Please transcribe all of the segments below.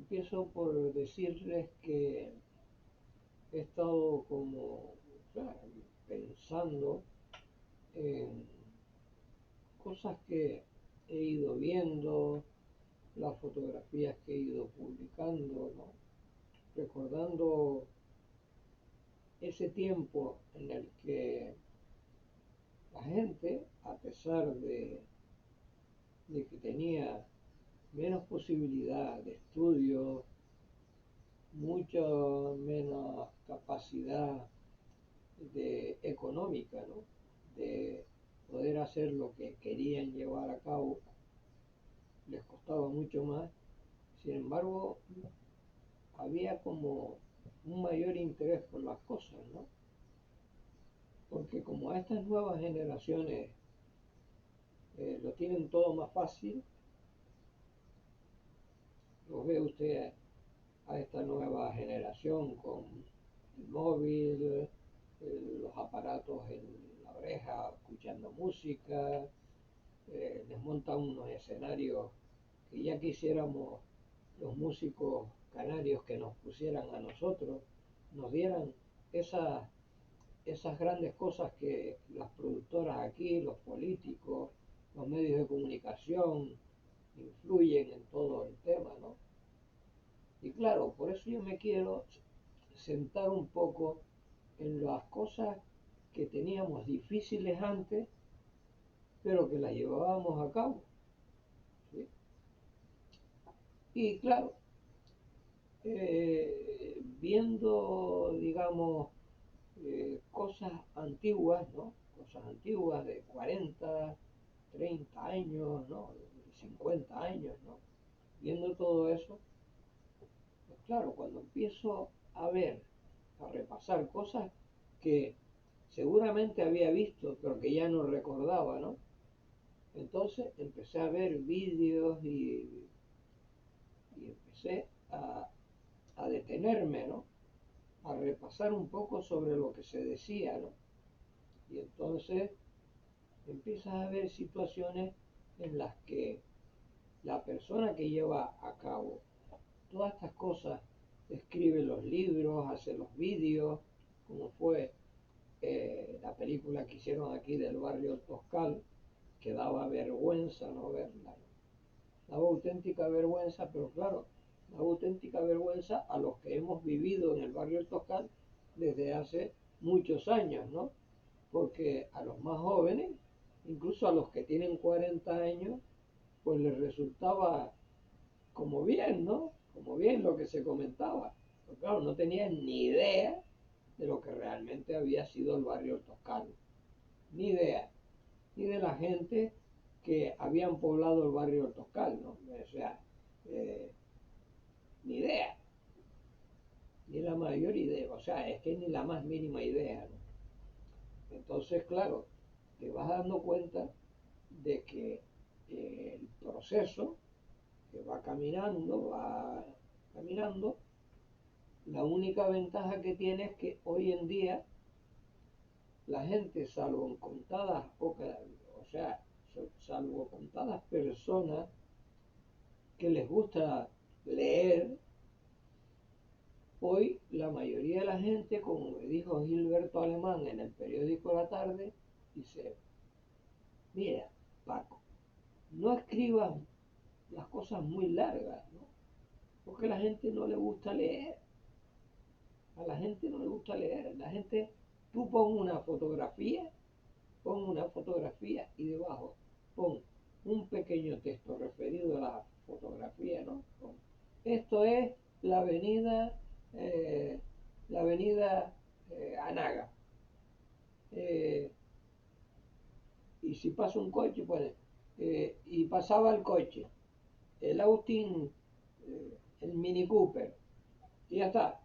Empiezo por decirles que he estado como, o sea, pensando en cosas que he ido viendo, las fotografías que he ido publicando, ¿no? Recordando ese tiempo en el que la gente, a pesar de que tenía menos posibilidad de estudio, mucha menos capacidad de económica, ¿no? De poder hacer lo que querían llevar a cabo, les costaba mucho más. Sin embargo, había como un mayor interés por las cosas, ¿no? Porque como a estas nuevas generaciones lo tienen todo más fácil, lo ve usted a esta nueva generación con el móvil, los aparatos en la oreja, escuchando música, les montan unos escenarios que ya quisiéramos los músicos canarios que nos pusieran a nosotros, nos dieran esas, esas grandes cosas que las productoras aquí, los políticos, los medios de comunicación influyen en todo el tema, ¿no? Y claro, por eso yo me quiero sentar un poco en las cosas que teníamos difíciles antes, pero que las llevábamos a cabo, ¿sí? Y claro, viendo, digamos, cosas antiguas, ¿no? Cosas antiguas de 40, 30 años, ¿no? 50 años, ¿no? Viendo todo eso, pues claro, cuando empiezo a ver, a repasar cosas que seguramente había visto, pero que ya no recordaba, ¿no? Entonces empecé a ver vídeos y empecé a detenerme, ¿no? A repasar un poco sobre lo que se decía, ¿no? Y entonces empiezas a ver situaciones en las que la persona que lleva a cabo todas estas cosas, escribe los libros, hace los vídeos, como fue la película que hicieron aquí del barrio Toscal, que daba vergüenza no verla, ¿no? Daba auténtica vergüenza, pero claro, daba auténtica vergüenza a los que hemos vivido en el barrio Toscal desde hace muchos años, ¿no? Porque a los más jóvenes, incluso a los que tienen 40 años, pues les resultaba como bien, ¿no? Como bien lo que se comentaba. Pero claro, no tenían ni idea de lo que realmente había sido el barrio toscano. Ni idea. Ni de la gente que habían poblado el barrio toscano, ¿no? O sea, eh, ni idea. Ni la mayor idea. O sea, es que ni la más mínima idea, ¿no? Entonces, claro, te vas dando cuenta de que el proceso que va caminando. La única ventaja que tiene es que hoy en día la gente, salvo en contadas pocas, o sea, salvo contadas personas que les gusta leer, hoy la mayoría de la gente, como me dijo Gilberto Alemán en el periódico La Tarde, dice, mira, Paco, no escribas las cosas muy largas, ¿no? Porque a la gente no le gusta leer. A la gente no le gusta leer. La gente, tú pon una fotografía y debajo pon un pequeño texto referido a la fotografía, ¿no? Pon, esto es la avenida, eh, la avenida Anaga. Eh, y si pasa un coche, pues, y pasaba el coche, el Austin, el Mini Cooper, y ya está.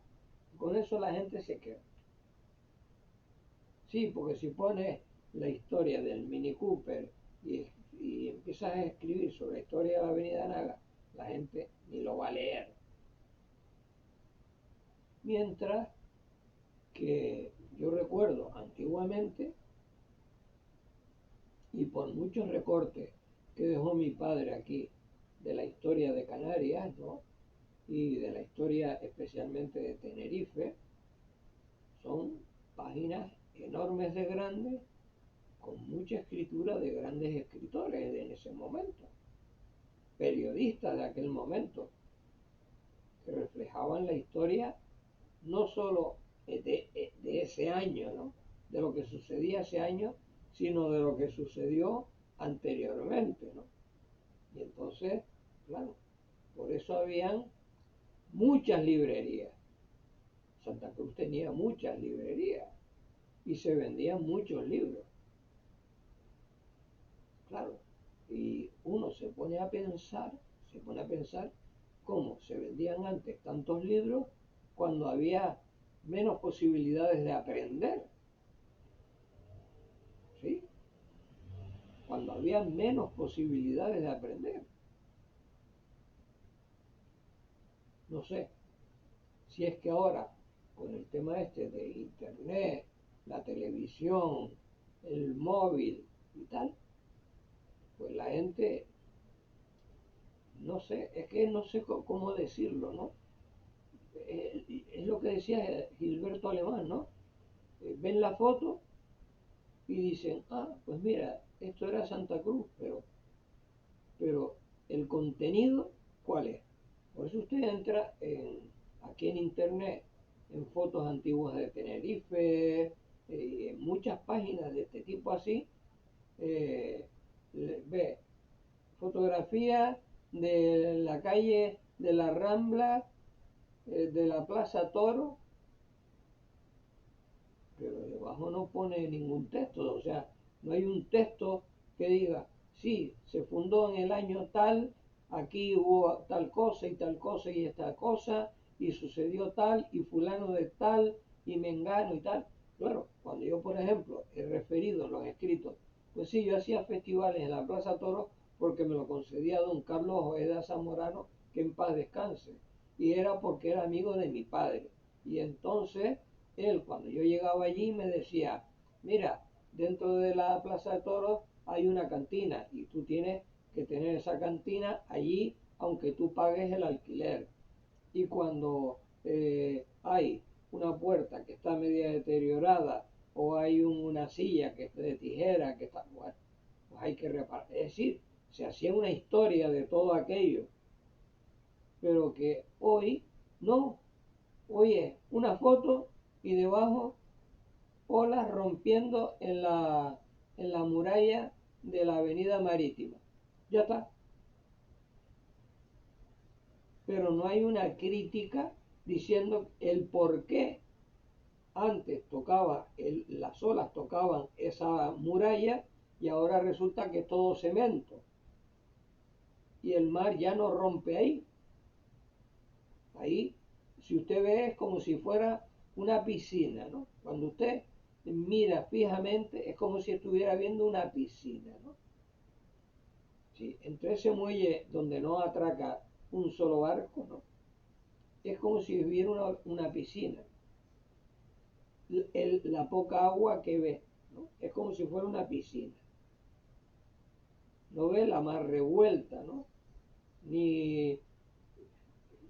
Con eso la gente se queda. Sí, porque si pones la historia del Mini Cooper y empiezas a escribir sobre la historia de la Avenida Naga, la gente ni lo va a leer. Mientras que yo recuerdo antiguamente, y por muchos recortes que dejó mi padre aquí de la historia de Canarias, ¿no? y de la historia especialmente de Tenerife, son páginas enormes de grandes, con mucha escritura de grandes escritores en ese momento, periodistas de aquel momento, que reflejaban la historia no solo de ese año, ¿no? De lo que sucedía ese año, sino de lo que sucedió anteriormente, ¿no? Y entonces, claro, por eso habían muchas librerías. Santa Cruz tenía muchas librerías y se vendían muchos libros, claro. Y uno se pone a pensar cómo se vendían antes tantos libros cuando había menos posibilidades de aprender, ¿sí? Cuando había menos posibilidades de aprender. No sé, si es que ahora, con el tema este de internet, la televisión, el móvil y tal, pues la gente, no sé, es que no sé cómo decirlo, ¿no? Es lo que decía Gilberto Alemán, ¿no? Ven la foto y dicen, ah, pues mira, esto era Santa Cruz, pero el contenido, ¿cuál es? Por eso usted entra aquí en internet, en fotos antiguas de Tenerife, en muchas páginas de este tipo así, eh, ve fotografías de la calle de la Rambla, de la Plaza Toro, pero debajo no pone ningún texto, o sea, no hay un texto que diga, sí, se fundó en el año tal, aquí hubo tal cosa y tal cosa y esta cosa, y sucedió tal, y fulano de tal, y mengano y tal. Claro, cuando yo, por ejemplo, he referido en los escritos, pues sí, yo hacía festivales en la Plaza Toro porque me lo concedía don Carlos Ojeda Zamorano, que en paz descanse, y era porque era amigo de mi padre. Y entonces él, cuando yo llegaba allí, me decía, mira, dentro de la Plaza de Toros hay una cantina y tú tienes que tener esa cantina allí aunque tú pagues el alquiler. Y cuando hay una puerta que está media deteriorada o hay una silla que es de tijera que está, bueno, pues hay que reparar. Es decir, se hacía una historia de todo aquello, pero que hoy no. Hoy es una foto y debajo olas rompiendo en la muralla de la avenida marítima. Ya está. Pero no hay una crítica diciendo el por qué antes las olas tocaban esa muralla y ahora resulta que es todo cemento. Y el mar ya no rompe ahí. Ahí, si usted ve, es como si fuera una piscina, ¿no? Cuando usted mira fijamente, es como si estuviera viendo una piscina, ¿no? Sí, entre ese muelle donde no atraca un solo barco, ¿no? Es como si hubiera una piscina. La poca agua que ve, ¿no? Es como si fuera una piscina. No ve la mar revuelta, ¿no? Ni,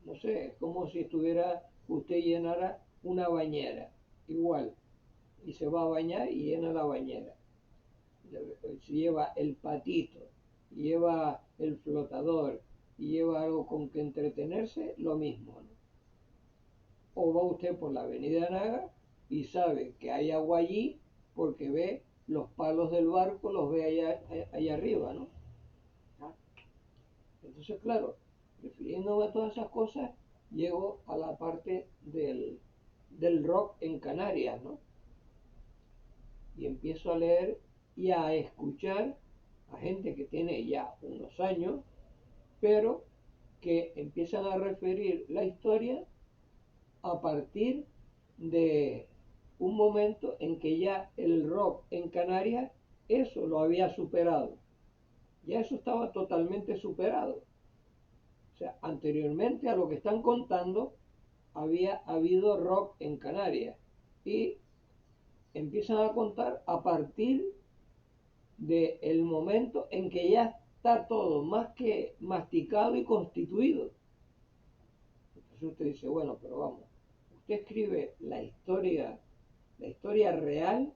no sé, es como si estuviera, usted llenara una bañera, igual, y se va a bañar y llena la bañera. Se lleva el patito, lleva el flotador, y lleva algo con que entretenerse, lo mismo, ¿no? O va usted por la avenida Naga y sabe que hay agua allí porque ve los palos del barco, los ve allá arriba, ¿no? ¿Ah? Entonces, claro, refiriéndome a todas esas cosas, llego a la parte del rock en Canarias, ¿no? Y empiezo a leer y a escuchar a gente que tiene ya unos años, pero que empiezan a referir la historia a partir de un momento en que ya el rock en Canarias, eso lo había superado. Ya eso estaba totalmente superado. O sea, anteriormente a lo que están contando, había habido rock en Canarias. Y empiezan a contar a partir del momento en que ya está todo más que masticado y constituido. Entonces usted dice, bueno, pero vamos, usted escribe la historia real,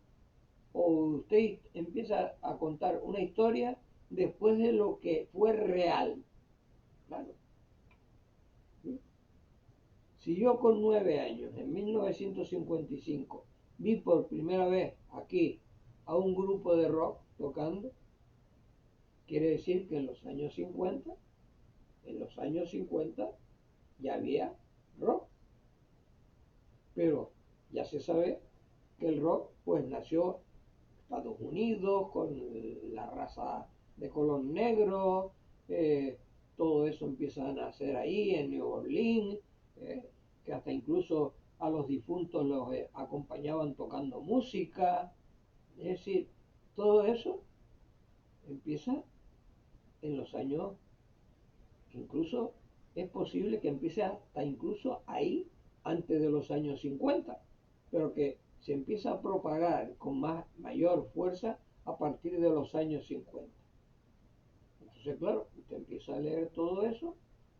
o usted empieza a contar una historia después de lo que fue real. Claro. ¿Sí? Si yo con 9 años, en 1955, vi por primera vez aquí a un grupo de rock tocando, quiere decir que en los años 50 ya había rock. Pero ya se sabe que el rock pues nació en Estados Unidos con la raza de color negro, eh, todo eso empieza a nacer ahí en New Orleans, eh, que hasta incluso a los difuntos los acompañaban tocando música. Es decir, todo eso empieza en los años, incluso es posible que empiece hasta incluso ahí, antes de los años 50, pero que se empieza a propagar con mayor fuerza a partir de los años 50. Entonces, claro, usted empieza a leer todo eso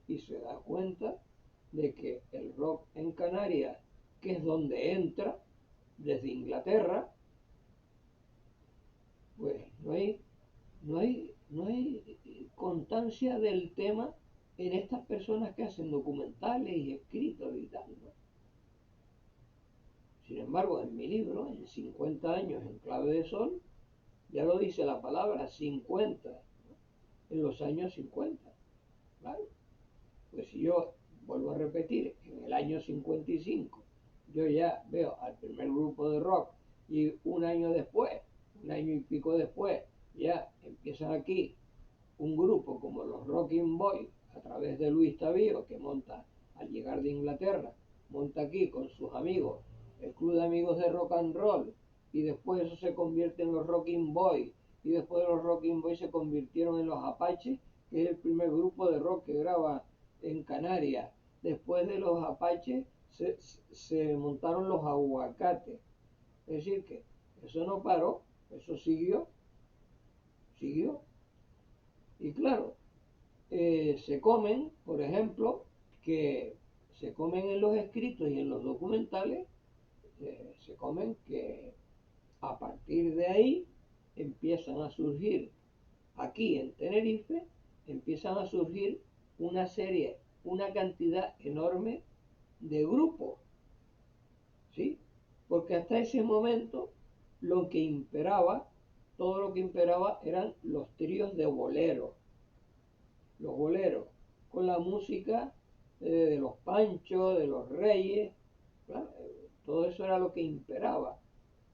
y se da cuenta de que el rock en Canarias, que es donde entra, desde Inglaterra, pues no hay constancia del tema en estas personas que hacen documentales y escritos y tal, ¿no? Sin embargo, en mi libro, en 50 años en clave de sol, ya lo dice la palabra 50, ¿no? En los años 50, claro. Pues si yo vuelvo a repetir, en el año 55, yo ya veo al primer grupo de rock y un año después, un año y pico después, ya empiezan aquí un grupo como los Rocking Boys, a través de Luis Tavío, que monta al llegar de Inglaterra, monta aquí con sus amigos el Club de Amigos de Rock and Roll, y después eso se convierte en los Rocking Boys, y después de los Rocking Boys se convirtieron en los Apaches, que es el primer grupo de rock que graba en Canarias. Después de los Apaches se montaron los Aguacates. Es decir, que eso no paró, eso siguió. Y claro, se comen, por ejemplo, que se comen en los escritos y en los documentales, se comen que a partir de ahí empiezan a surgir, aquí en Tenerife, empiezan a surgir una cantidad enorme de grupos, ¿sí? Porque hasta ese momento lo que imperaba, todo lo que imperaba eran los tríos de boleros, los boleros, con la música de los Panchos, de los Reyes, ¿claro? Todo eso era lo que imperaba.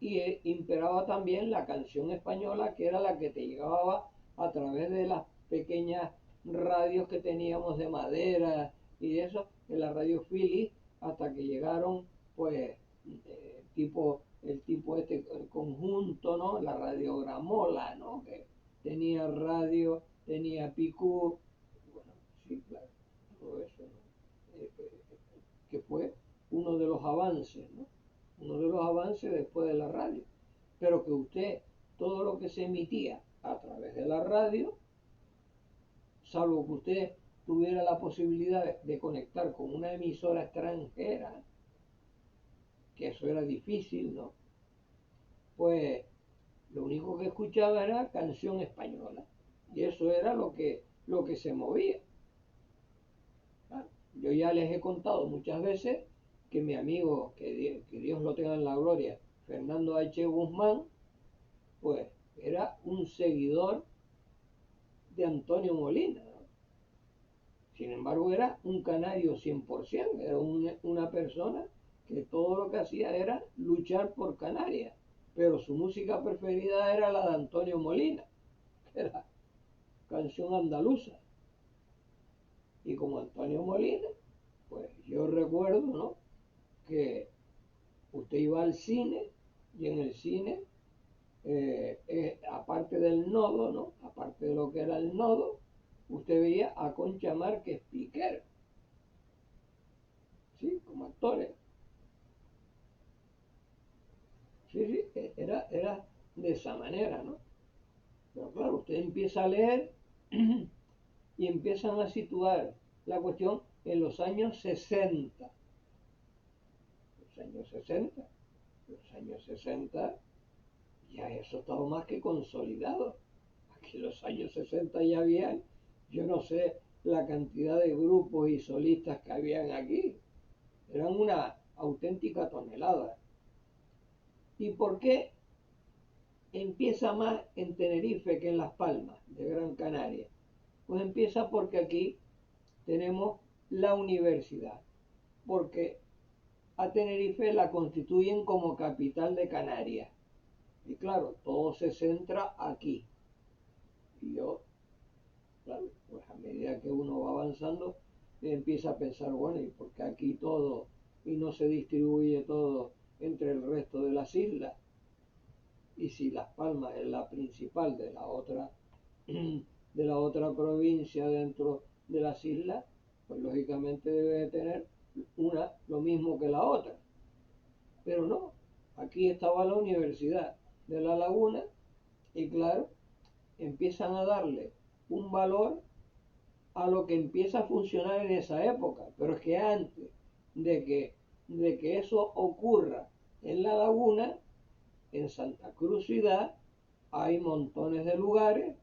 Y imperaba también la canción española, que era la que te llegaba a través de las pequeñas radios que teníamos de madera y de eso, de la radio Philly, hasta que llegaron, pues, el conjunto, ¿no? La radiogramola, ¿no? Que tenía radio, tenía picú, bueno, sí, claro, todo eso, ¿no? Que fue uno de los avances, ¿no? Uno de los avances después de la radio. Pero que usted, todo lo que se emitía a través de la radio, salvo que usted tuviera la posibilidad de conectar con una emisora extranjera, que eso era difícil, ¿no? Pues lo único que escuchaba era canción española. Y eso era lo que se movía. Claro, yo ya les he contado muchas veces que mi amigo, que Dios lo tenga en la gloria, Fernando H. Guzmán, pues era un seguidor de Antonio Molina, ¿no? Sin embargo, era un canario 100%, era una persona que todo lo que hacía era luchar por Canarias, pero su música preferida era la de Antonio Molina, que era canción andaluza. Y como Antonio Molina, pues yo recuerdo, ¿no? Que usted iba al cine y en el cine, aparte del nodo, ¿no? Aparte de lo que era el nodo, usted veía a Concha Márquez Piquer, ¿sí? Como actores. Sí, sí, era de esa manera, ¿no? Pero claro, usted empieza a leer y empiezan a situar la cuestión en los años 60. Los años 60. Los años 60 ya eso estaba más que consolidado. Aquí en los años 60 ya habían, yo no sé la cantidad de grupos y solistas que habían aquí. Eran una auténtica tonelada. ¿Y por qué empieza más en Tenerife que en Las Palmas de Gran Canaria? Pues empieza porque aquí tenemos la universidad, porque a Tenerife la constituyen como capital de Canarias. Y claro, todo se centra aquí. Y yo, claro, pues a medida que uno va avanzando, empieza a pensar, bueno, ¿y por qué aquí todo y no se distribuye todo entre el resto de las islas? Y si Las Palmas es la principal de la otra provincia dentro de las islas, pues lógicamente debe de tener una lo mismo que la otra. Pero no, aquí estaba la Universidad de La Laguna y claro, empiezan a darle un valor a lo que empieza a funcionar en esa época. Pero es que antes de que eso ocurra en La Laguna, en Santa Cruz ciudad, hay montones de lugares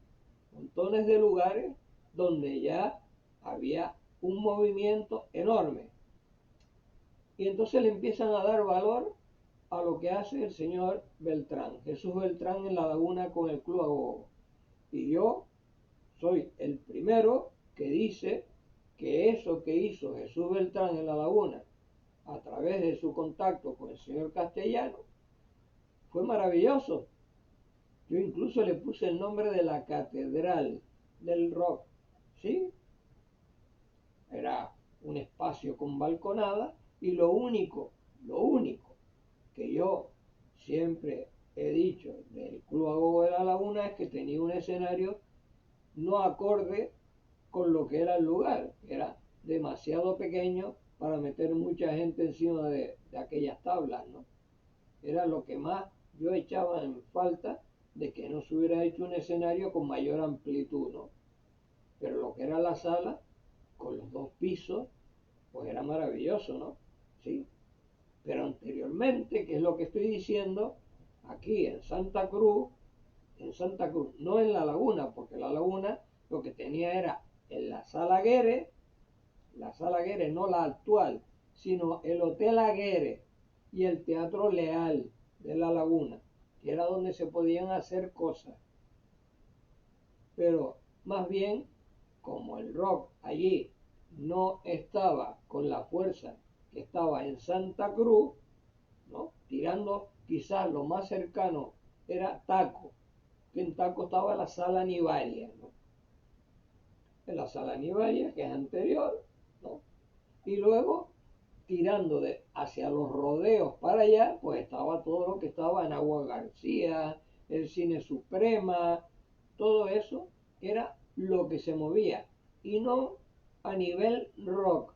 donde ya había un movimiento enorme. Y entonces le empiezan a dar valor a lo que hace el señor Beltrán, Jesús Beltrán en La Laguna con el Club Agogo. Y yo soy el primero que dice que eso que hizo Jesús Beltrán en La Laguna a través de su contacto con el señor Castellano fue maravilloso. Yo incluso le puse el nombre de la catedral del rock, ¿sí? Era un espacio con balconada y lo único que yo siempre he dicho del Club Agogo de La Laguna es que tenía un escenario no acorde con lo que era el lugar, era demasiado pequeño para meter mucha gente encima de aquellas tablas, ¿no? Era lo que más yo echaba en falta de que no se hubiera hecho un escenario con mayor amplitud, ¿no? Pero lo que era la sala, con los dos pisos, pues era maravilloso, ¿no? Sí. Pero anteriormente, que es lo que estoy diciendo, aquí en Santa Cruz, no en La Laguna, porque La Laguna lo que tenía era en la sala Aguirre no la actual, sino el Hotel Aguirre y el Teatro Leal de La Laguna, que era donde se podían hacer cosas. Pero más bien, como el rock allí no estaba con la fuerza que estaba en Santa Cruz, ¿no? Tirando quizás lo más cercano era Taco, que en Taco estaba la sala Nivaria, ¿no? En la sala Nivaria, que es anterior, ¿no? Y luego, tirando hacia los rodeos para allá, pues estaba todo lo que estaba en Agua García, el Cine Suprema, todo eso era lo que se movía. Y no a nivel rock,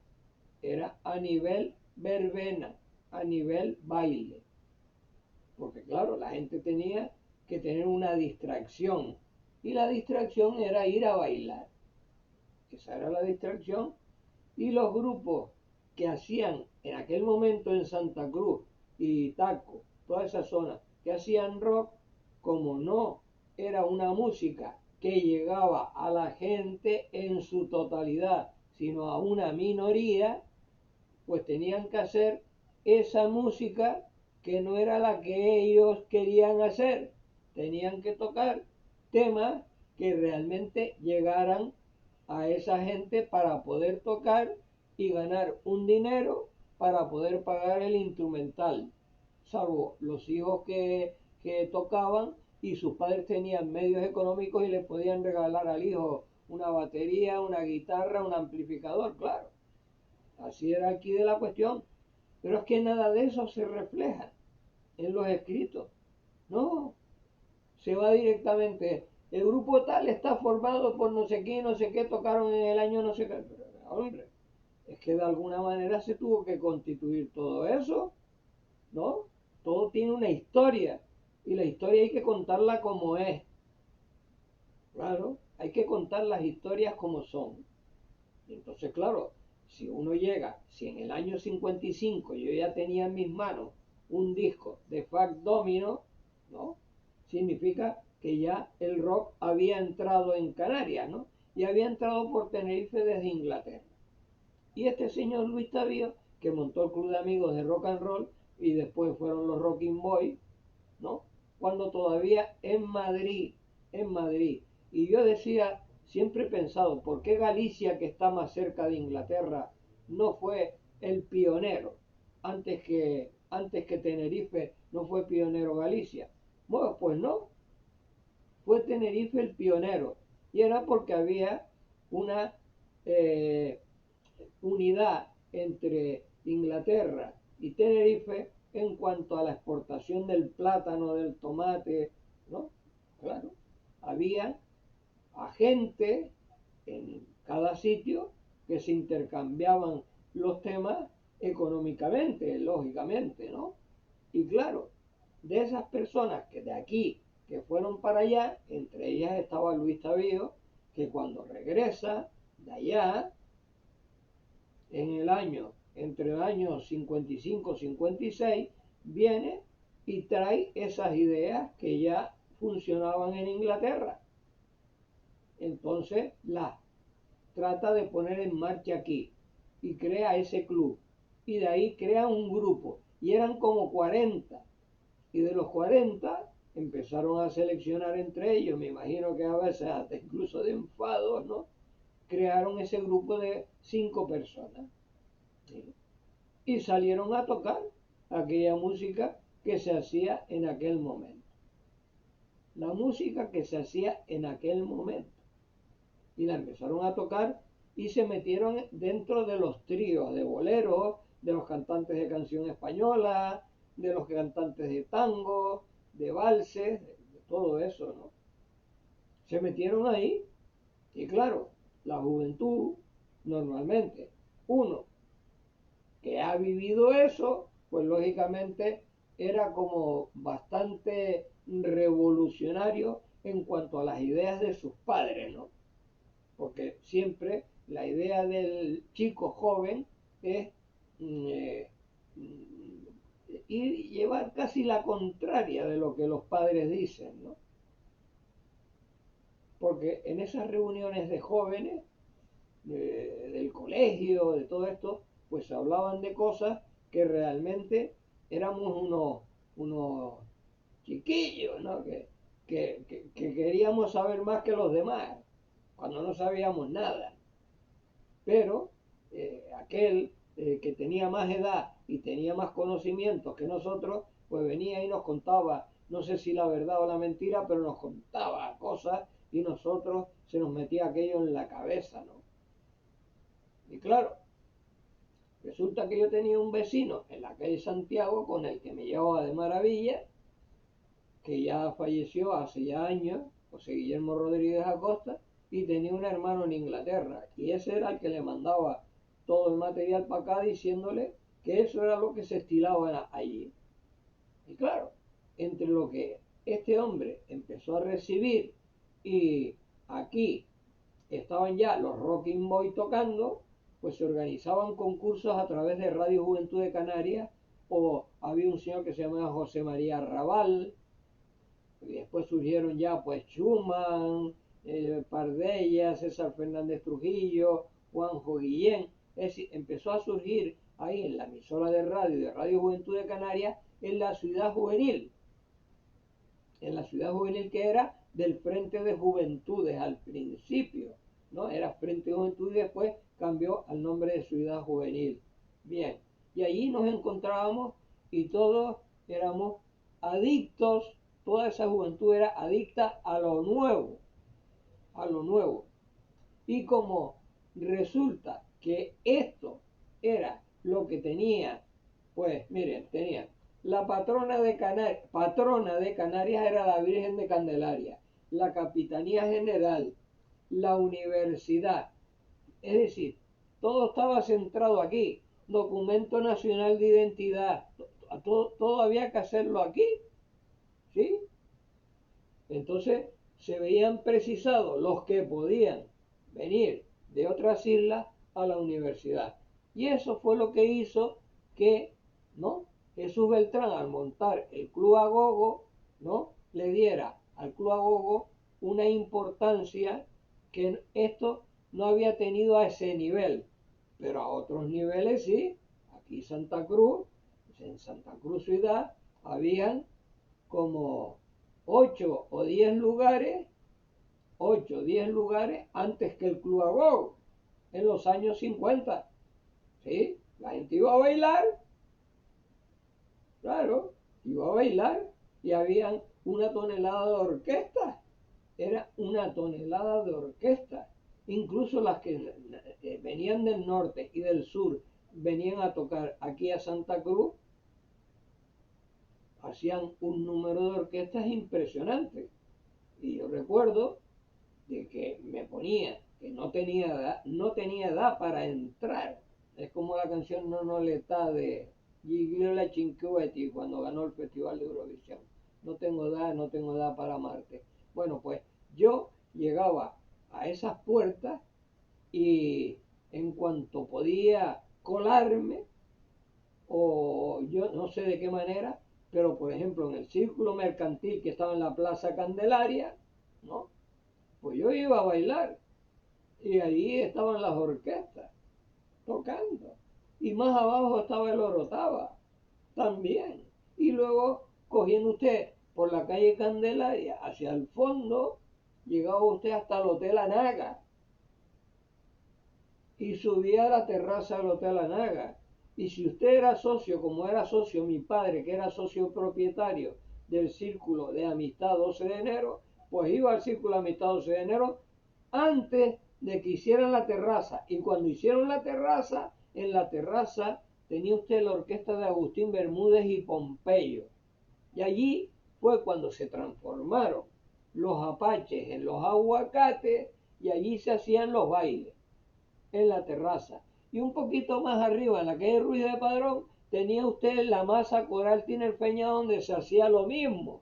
era a nivel verbena, a nivel baile. Porque claro, la gente tenía que tener una distracción. Y la distracción era ir a bailar. Esa era la distracción. Y los grupos que hacían en aquel momento en Santa Cruz y Taco, toda esa zona, que hacían rock, como no era una música que llegaba a la gente en su totalidad, sino a una minoría, pues tenían que hacer esa música que no era la que ellos querían hacer. Tenían que tocar temas que realmente llegaran a esa gente para poder tocar y ganar un dinero para poder pagar el instrumental, salvo los hijos que tocaban y sus padres tenían medios económicos y le podían regalar al hijo una batería, una guitarra, un amplificador, claro. Así era aquí de la cuestión. Pero es que nada de eso se refleja en los escritos. No, se va directamente. El grupo tal está formado por no sé qué, no sé qué, tocaron en el año no sé qué. Pero, hombre, es que de alguna manera se tuvo que constituir todo eso, ¿no? Todo tiene una historia. Y la historia hay que contarla como es. Claro, hay que contar las historias como son. Y entonces, claro, si uno llega, si en el año 55 yo ya tenía en mis manos un disco de Fats Domino, ¿no? Significa que ya el rock había entrado en Canarias, ¿no? Y había entrado por Tenerife desde Inglaterra. Y este señor Luis Tavío, que montó el club de amigos de rock and roll, y después fueron los Rocking Boys, ¿no? Cuando todavía en Madrid. Y yo decía, siempre he pensado, ¿por qué Galicia, que está más cerca de Inglaterra, no fue el pionero? Antes que Tenerife no fue pionero Galicia. Bueno, pues no, fue Tenerife el pionero. Y era porque había una eh, unidad entre Inglaterra y Tenerife en cuanto a la exportación del plátano, del tomate, ¿no? Claro, había agentes en cada sitio que se intercambiaban los temas económicamente, lógicamente, ¿no? Y claro, de esas personas que de aquí, que fueron para allá, entre ellas estaba Luis Tavío, que cuando regresa de allá, entre el año 55 y 56, viene y trae esas ideas que ya funcionaban en Inglaterra. Entonces las trata de poner en marcha aquí y crea ese club. Y de ahí crea un grupo. Y eran como 40. Y de los 40 empezaron a seleccionar entre ellos, me imagino que a veces hasta incluso de enfados, ¿no? Crearon ese grupo de 5 personas. ¿Sí? Y salieron a tocar aquella música que se hacía en aquel momento. La música que se hacía en aquel momento. Y la empezaron a tocar y se metieron dentro de los tríos de boleros, de los cantantes de canción española, de los cantantes de tango, de valses, de todo eso, ¿no? Se metieron ahí y claro, la juventud normalmente, uno que ha vivido eso, pues lógicamente era como bastante revolucionario en cuanto a las ideas de sus padres, ¿no? Porque siempre la idea del chico joven es ir y llevar casi la contraria de lo que los padres dicen, ¿no? Porque en esas reuniones de jóvenes, del colegio, de todo esto, pues hablaban de cosas que realmente éramos unos chiquillos, ¿no? Que queríamos saber más que los demás, cuando no sabíamos nada. Pero aquel que tenía más edad y tenía más conocimientos que nosotros, pues venía y nos contaba, no sé si la verdad o la mentira, pero nos contaba cosas y nosotros se nos metía aquello en la cabeza, ¿no? Y claro, resulta que yo tenía un vecino en la calle Santiago con el que me llevaba de maravilla, que ya falleció hace ya años, José Guillermo Rodríguez Acosta, y tenía un hermano en Inglaterra, y ese era el que le mandaba todo el material para acá diciéndole que eso era lo que se estilaba allí. Y claro, entre lo que este hombre empezó a recibir y aquí estaban ya los Rocking Boys tocando, pues se organizaban concursos a través de Radio Juventud de Canarias, o había un señor que se llamaba José María Raval, y después surgieron ya pues Schumann, Pardella, César Fernández Trujillo, Juanjo Guillén. Es decir, empezó a surgir ahí en la emisora de Radio Juventud de Canarias, en la ciudad juvenil que era del Frente de Juventudes al principio, ¿no? Era Frente de Juventud y después cambió al nombre de Ciudad Juvenil. Bien, y allí nos encontrábamos y todos éramos adictos, toda esa juventud era adicta a lo nuevo, a lo nuevo. Y como resulta que esto era lo que tenía, pues miren, tenía la patrona de Canarias era la Virgen de Candelaria, la Capitanía General, la universidad, es decir, todo estaba centrado aquí, documento nacional de identidad, todo había que hacerlo aquí, ¿sí? Entonces se veían precisados los que podían venir de otras islas a la universidad. Y eso fue lo que hizo que, ¿no?, Jesús Beltrán, al montar el Club Agogo, ¿no?, le diera al Club Agogo una importancia que esto no había tenido a ese nivel, pero a otros niveles sí. Aquí en Santa Cruz ciudad, habían como 8 o 10 lugares, 8 o 10 lugares antes que el Club Agogo, en los años 50. ¿Sí? La gente iba a bailar, claro, iba a bailar, y habían una tonelada de orquestas. Era una tonelada de orquestas. Incluso las que venían del norte y del sur venían a tocar aquí a Santa Cruz, hacían un número de orquestas impresionante. Y yo recuerdo de que me ponía, que no tenía edad para entrar. Es como la canción No no letá de Gigliola Cinquetti cuando ganó el Festival de Eurovisión. No tengo edad para amarte. Bueno, pues yo llegaba a esas puertas y en cuanto podía colarme, o yo no sé de qué manera, pero por ejemplo en el círculo mercantil que estaba en la Plaza Candelaria, ¿no?, pues yo iba a bailar y ahí estaban las orquestas tocando. Y más abajo estaba el Orotava también. Y luego, cogiendo usted por la calle Candelaria hacia el fondo, llegaba usted hasta el Hotel Anaga y subía a la terraza del Hotel Anaga. Y si usted era socio, como era socio mi padre, que era socio propietario del Círculo de Amistad 12 de enero, pues iba al Círculo de Amistad 12 de enero antes de que hicieran la terraza. Y cuando hicieron la terraza, en la terraza tenía usted la orquesta de Agustín Bermúdez y Pompeyo. Y allí fue cuando se transformaron los apaches en los aguacates y allí se hacían los bailes en la terraza. Y un poquito más arriba, en la calle Ruiz de Padrón, tenía usted la masa coral tinerfeña donde se hacía lo mismo.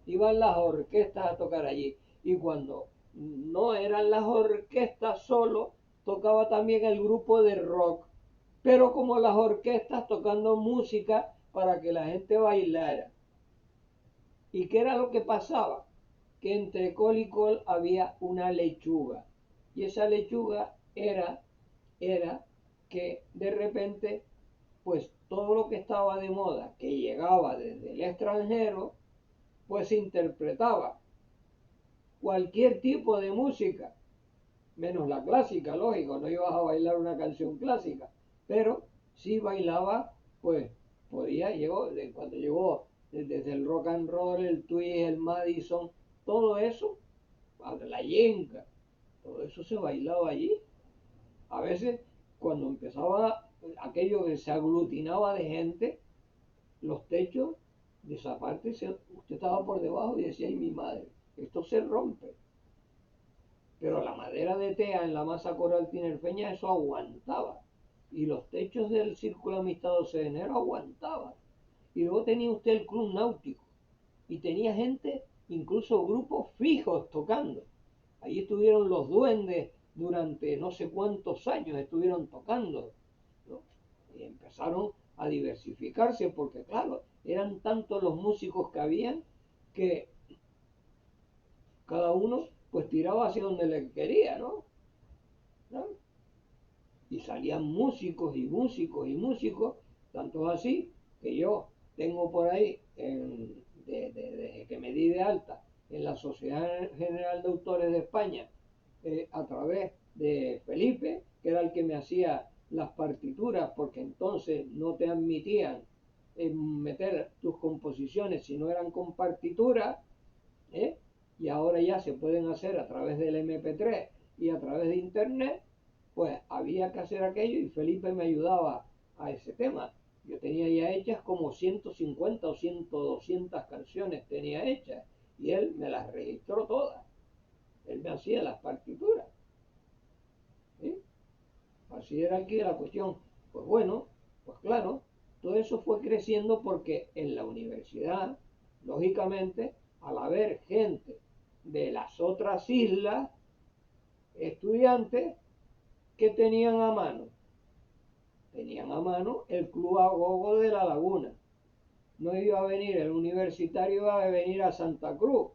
Iban las orquestas a tocar allí. Y cuando no eran las orquestas solo, tocaba también el grupo de rock. Pero como las orquestas tocando música para que la gente bailara. ¿Y qué era lo que pasaba? Que entre col y col había una lechuga. Y esa lechuga era que de repente, pues todo lo que estaba de moda, que llegaba desde el extranjero, pues se interpretaba cualquier tipo de música, menos la clásica, lógico, no ibas a bailar una canción clásica, pero sí bailaba, pues cuando llegó desde el rock and roll, el twist, el Madison, todo eso, la yenca, todo eso se bailaba allí. A veces, cuando empezaba aquello que se aglutinaba de gente, los techos de esa parte, usted estaba por debajo y decía, ay mi madre, esto se rompe. Pero la madera de tea en la masa coral tinerfeña, eso aguantaba. Y los techos del Círculo Amistad 12 de enero aguantaban. Y luego tenía usted el Club Náutico. Y tenía gente, incluso grupos fijos tocando. Allí estuvieron los Duendes durante no sé cuántos años, estuvieron tocando, ¿no? Y empezaron a diversificarse porque, claro, eran tantos los músicos que habían que cada uno pues tiraba hacia donde le quería, ¿no? ¿No? Y salían músicos y músicos y músicos, tanto así que yo tengo por ahí, desde que me di de alta en la Sociedad General de Autores de España, a través de Felipe, que era el que me hacía las partituras, porque entonces no te admitían meter tus composiciones si no eran con partitura, ¿eh? Y ahora ya se pueden hacer a través del MP3 y a través de internet. Pues había que hacer aquello y Felipe me ayudaba a ese tema. Yo tenía ya hechas como 150 o 100, 200 canciones tenía hechas y él me las registró todas. Él me hacía las partituras, ¿sí? Así era aquí la cuestión. Pues bueno, pues claro, todo eso fue creciendo porque en la universidad, lógicamente, al haber gente de las otras islas, estudiantes, ¿Qué tenían a mano? Tenían a mano el Club Agogo de La Laguna. No iba a venir el Universitario, iba a venir a Santa Cruz,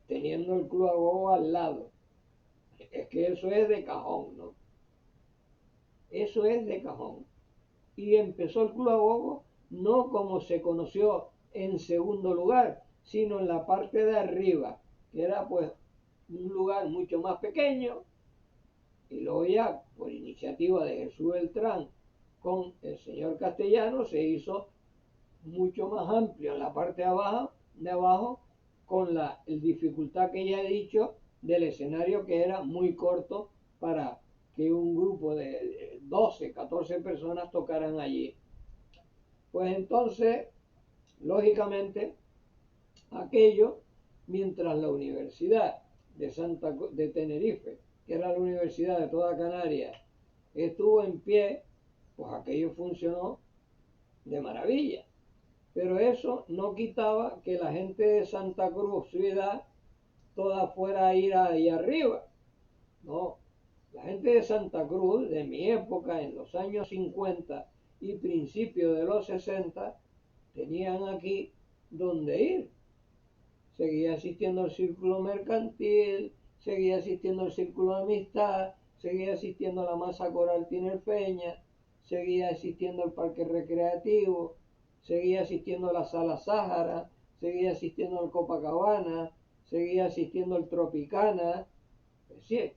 teniendo el Club Agogo al lado. Es que eso es de cajón, ¿no? Eso es de cajón. Y empezó el Club Agogo no como se conoció en segundo lugar, sino en la parte de arriba, que era pues un lugar mucho más pequeño, y luego ya por iniciativa de Jesús Beltrán con el señor Castellano se hizo mucho más amplio en la parte de abajo con la dificultad que ya he dicho del escenario, que era muy corto para que un grupo de 12, 14 personas tocaran allí. Pues entonces, lógicamente, aquello, mientras la Universidad de Tenerife, que era la universidad de toda Canarias, estuvo en pie, pues aquello funcionó de maravilla. Pero eso no quitaba que la gente de Santa Cruz, ciudad, toda fuera a ir ahí arriba. No, la gente de Santa Cruz, de mi época, en los años 50 y principios de los 60, tenían aquí donde ir. Seguía existiendo el círculo mercantil, seguía existiendo el círculo de amistad, seguía existiendo la masa coral tinerfeña, seguía existiendo el parque recreativo, seguía existiendo la sala Sáhara, seguía existiendo el Copacabana, seguía existiendo el Tropicana. Pues sí,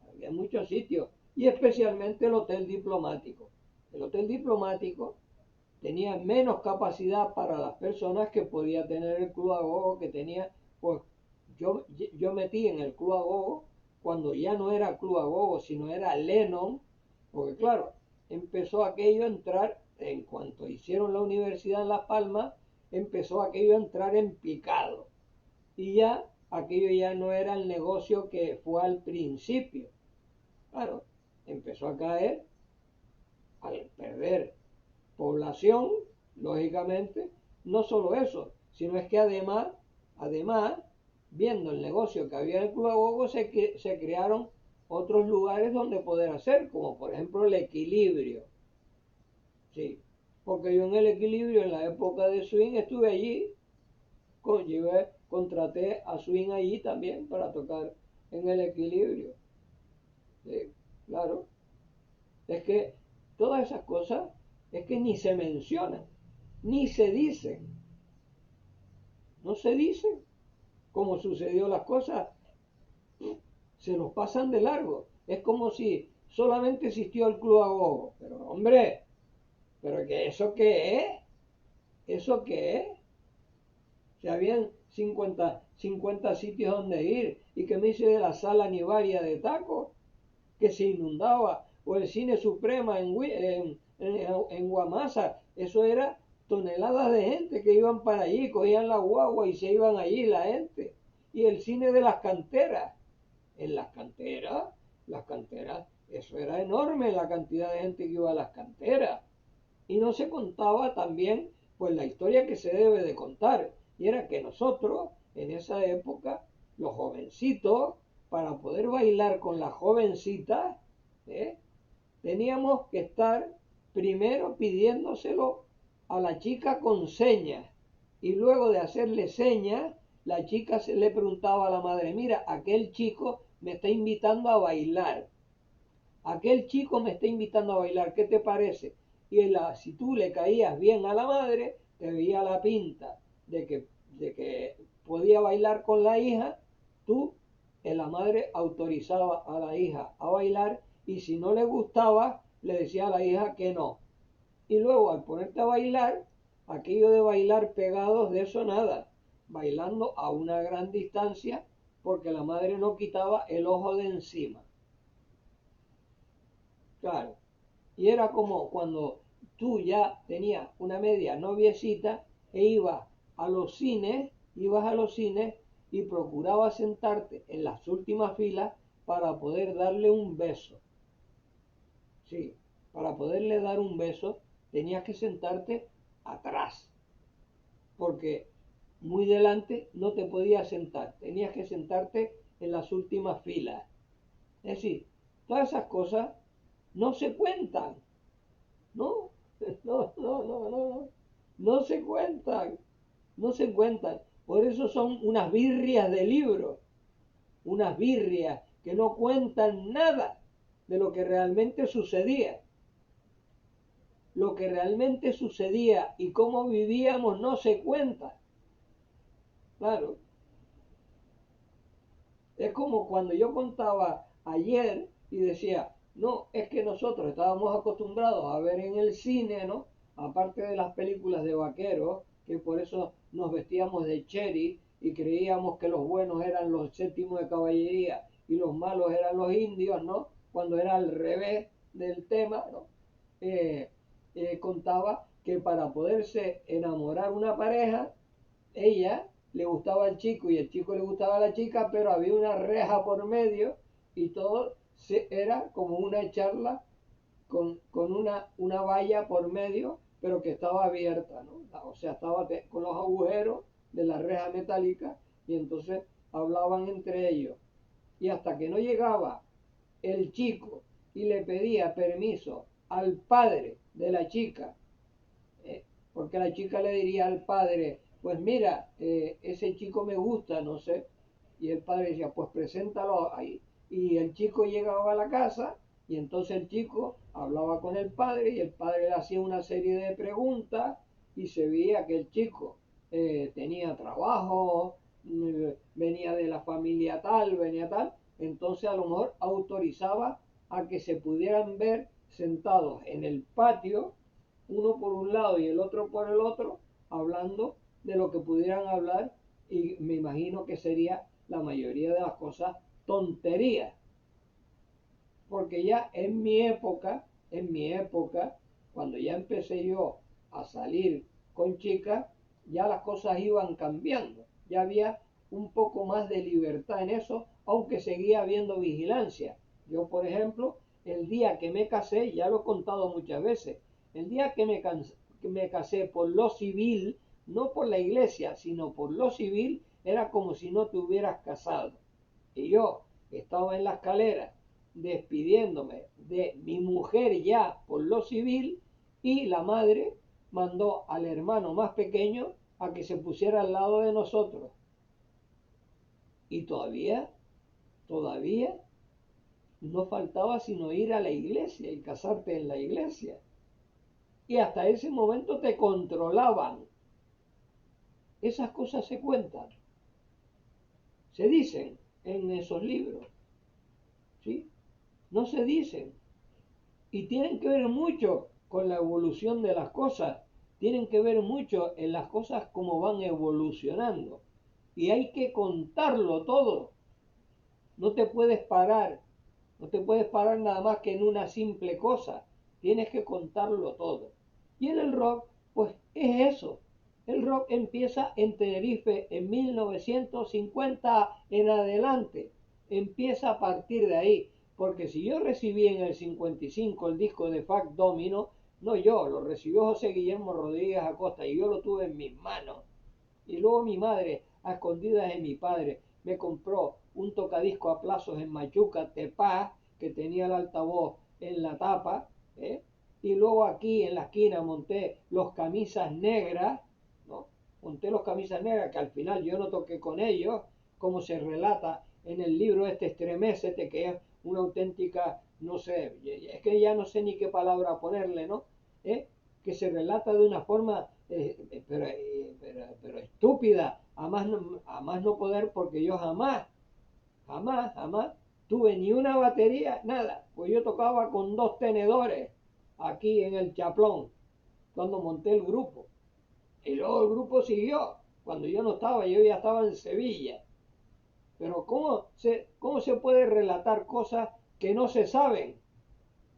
había muchos sitios, y especialmente el Hotel Diplomático. El Hotel Diplomático tenía menos capacidad para las personas que podía tener el Club Agogo, que tenía, pues yo metí en el Club Agogo cuando ya no era Club Agogo, sino era Lennon, porque claro, empezó aquello a entrar, en cuanto hicieron la universidad en Las Palmas, empezó aquello a entrar en picado, y ya aquello ya no era el negocio que fue al principio. Claro, empezó a caer al perder población, lógicamente. No solo eso, sino es que además, viendo el negocio que había en el Club Agogo, se crearon otros lugares donde poder hacer, como por ejemplo el Equilibrio. Sí, porque yo en el Equilibrio, en la época de Swing, estuve allí, contraté a Swing allí también para tocar en el Equilibrio. Sí, claro. Es que todas esas cosas es que ni se mencionan, ni se dicen, no se dicen. Como sucedió las cosas, se nos pasan de largo. Es como si solamente existió el Club Agogo. Pero hombre, ¿pero que eso qué es? ¿Eso qué es? Si habían 50 sitios donde ir, y que me hice de la sala Nivaria de Taco, que se inundaba, o el Cine Suprema en Guamasa, eso era toneladas de gente que iban para allí, cogían la guagua y se iban allí la gente. Y el cine de las canteras, en las canteras, eso era enorme la cantidad de gente que iba a las canteras. Y no se contaba también, pues la historia que se debe de contar, y era que nosotros, en esa época, los jovencitos, para poder bailar con las jovencitas, ¿eh? teníamos que estar primero pidiéndoselo a la chica con señas, y luego de hacerle señas, la chica se le preguntaba a la madre: mira, aquel chico me está invitando a bailar, aquel chico me está invitando a bailar, ¿qué te parece? Y si tú le caías bien a la madre, te veía la pinta de que podía bailar con la hija, tú, la madre autorizaba a la hija a bailar, y si no le gustaba, le decía a la hija que no. Y luego al ponerte a bailar, aquello de bailar pegados, de eso nada, bailando a una gran distancia, porque la madre no quitaba el ojo de encima. Claro. Y era como cuando tú ya tenías una media noviecita e ibas a los cines y procurabas sentarte en las últimas filas para poder darle un beso. Sí, para poderle dar un beso tenías que sentarte atrás, porque muy delante no te podías sentar, tenías que sentarte en las últimas filas. Es decir, Todas esas cosas no se cuentan, ¿no? No, no, no, no, no. No se cuentan, no se cuentan. Por eso son unas birrias de libros, unas birrias que no cuentan nada de lo que realmente sucedía. Lo que realmente sucedía y cómo vivíamos no se cuenta. Claro, es como cuando yo contaba ayer y decía, no, es que nosotros estábamos acostumbrados a ver en el cine, ¿no? Aparte de las películas de vaqueros, que por eso nos vestíamos de cherry y creíamos que los buenos eran los séptimos de caballería y los malos eran los indios, ¿no? Cuando era al revés del tema, ¿no? Eh, Contaba que para poderse enamorar una pareja, ella le gustaba al chico y el chico le gustaba a la chica, pero había una reja por medio y todo era como una charla con una valla por medio, pero que estaba abierta, ¿no? O sea, estaba con los agujeros de la reja metálica y entonces hablaban entre ellos. Y hasta que no llegaba el chico y le pedía permiso al padre de la chica, eh, porque la chica le diría al padre, pues mira, ese chico me gusta, no sé, y el padre decía, pues preséntalo ahí. Y el chico llegaba a la casa y entonces el chico hablaba con el padre y el padre le hacía una serie de preguntas y se veía que el chico tenía trabajo, venía de la familia tal, venía tal, entonces a lo mejor autorizaba a que se pudieran ver sentados en el patio, uno por un lado y el otro por el otro, hablando de lo que pudieran hablar y me imagino que sería la mayoría de las cosas tonterías. Porque ya en mi época, cuando ya empecé yo a salir con chicas, ya las cosas iban cambiando. Ya había un poco más de libertad en eso, aunque seguía habiendo vigilancia. Yo, por ejemplo, el día que me casé, ya lo he contado muchas veces, el día que me casé por lo civil, no por la iglesia, sino por lo civil, era como si no te hubieras casado. Y yo estaba en la escalera despidiéndome de mi mujer ya por lo civil y la madre mandó al hermano más pequeño a que se pusiera al lado de nosotros. Y todavía no faltaba sino ir a la iglesia y casarte en la iglesia. Y hasta ese momento te controlaban. Esas cosas se cuentan, se dicen en esos libros, ¿sí? No se dicen. Y tienen que ver mucho con la evolución de las cosas, tienen que ver mucho en las cosas como van evolucionando. Y hay que contarlo todo. No te puedes parar, no te puedes parar nada más que en una simple cosa. Tienes que contarlo todo. Y en el rock, pues es eso. El rock empieza en Tenerife en 1950 en adelante. Empieza a partir de ahí. Porque si yo recibí en el 55 el disco de Fact Domino, no yo, lo recibió José Guillermo Rodríguez Acosta y yo lo tuve en mis manos. Y luego mi madre, a escondidas de mi padre, me compró un tocadisco a plazos en Machuca, Tepá, que tenía el altavoz en la tapa, ¿eh? Y luego aquí en la esquina monté los camisas negras, ¿no? Monté los camisas negras, que al final yo no toqué con ellos, como se relata en el libro este Estremecete, que es una auténtica, no sé, es que ya no sé ni qué palabra ponerle, ¿no? Que se relata de una forma, pero estúpida, a más no poder, porque yo jamás tuve ni una batería, nada, pues yo tocaba con dos tenedores aquí en el Chaplón, cuando monté el grupo. Y luego el grupo siguió, cuando yo no estaba, yo ya estaba en Sevilla. Pero ¿cómo se puede relatar cosas que no se saben?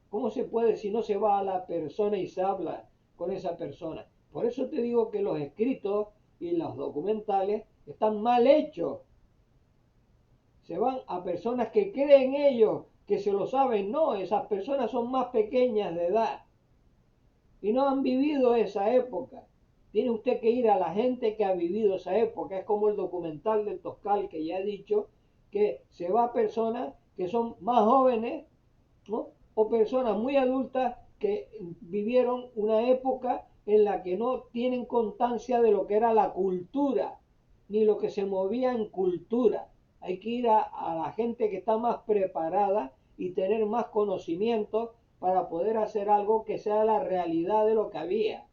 ¿Cómo se puede si no se va a la persona y se habla con esa persona? Por eso te digo que los escritos y los documentales están mal hechos. Se van a personas que creen ellos que se lo saben. No, esas personas son más pequeñas de edad y no han vivido esa época. Tiene usted que ir a la gente que ha vivido esa época. Es como el documental del Toscal que ya he dicho, que se va a personas que son más jóvenes ¿no? O personas muy adultas que vivieron una época en la que no tienen constancia de lo que era la cultura, ni lo que se movía en cultura. Hay que ir a la gente que está más preparada y tener más conocimiento para poder hacer algo que sea la realidad de lo que había.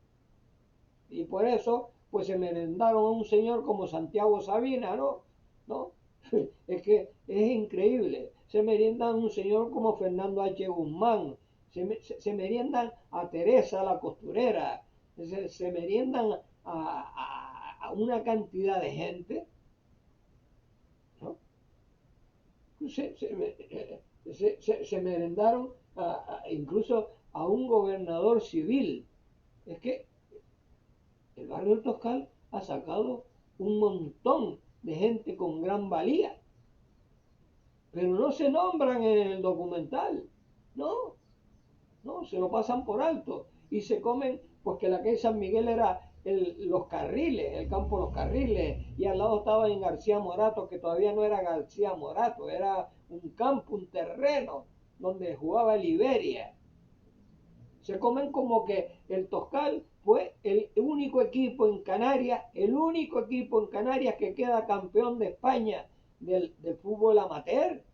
Y por eso, pues se merendaron a un señor como Santiago Sabina, ¿no? ¿No? Es que es increíble. Se meriendan a un señor como Fernando H. Guzmán, se meriendan a Teresa la costurera, se meriendan a una cantidad de gente, ¿no? Se, se merendaron incluso a un gobernador civil. Es que el barrio del Toscal ha sacado un montón de gente con gran valía, pero no se nombran en el documental, no, no, se lo pasan por alto y se comen, pues que la calle San Miguel era los carriles, el campo Los Carriles, y al lado estaba en García Morato, que todavía no era García Morato, era un campo, un terreno donde jugaba el Iberia. Se comen como que el Toscal fue el único equipo en Canarias, el único equipo en Canarias que queda campeón de España del fútbol amateur.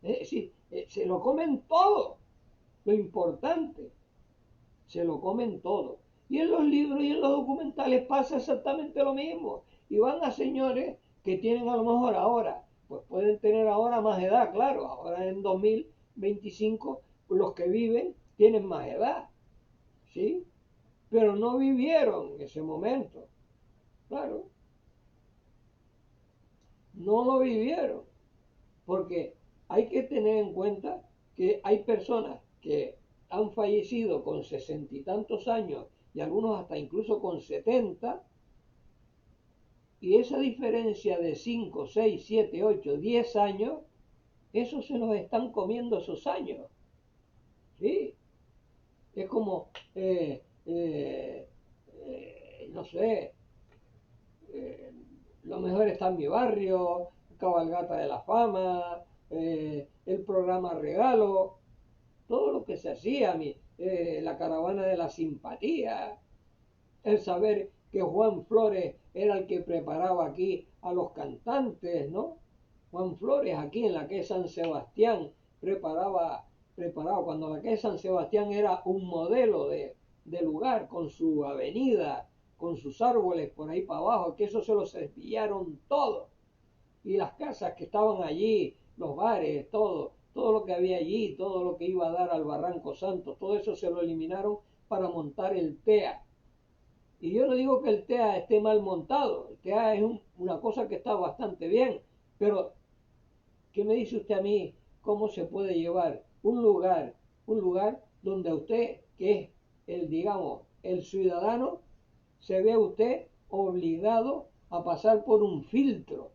Es decir, se lo comen todo, lo importante, se lo comen todo. Y en los libros y en los documentales pasa exactamente lo mismo. Y van a señores que tienen a lo mejor ahora, pues pueden tener ahora más edad, claro, ahora en 2025 los que viven tienen más edad, ¿sí? Pero no vivieron ese momento, claro, no lo vivieron, porque hay que tener en cuenta que hay personas que han fallecido con 60 y tantos años y algunos hasta incluso con 70, y esa diferencia de 5 6 7 8 10 años, eso se los están comiendo esos años, ¿sí? Es como, no sé, eh, lo mejor está en mi barrio, Cabalgata de la Fama, el programa Regalo, todo lo que se hacía, la caravana de la simpatía, el saber que Juan Flores era el que preparaba aquí a los cantantes, ¿no? Juan Flores aquí en la que San Sebastián preparaba cuando la que San Sebastián era un modelo de lugar con su avenida, con sus árboles por ahí para abajo, que eso se lo cepillaron todo. Y las casas que estaban allí, los bares, todo lo que había allí, todo lo que iba a dar al Barranco Santo, todo eso se lo eliminaron para montar el TEA. Y yo no digo que el TEA esté mal montado, el TEA es una cosa que está bastante bien, pero ¿qué me dice usted a mí cómo se puede llevar un lugar donde usted, que es el, digamos, el ciudadano, se ve usted obligado a pasar por un filtro,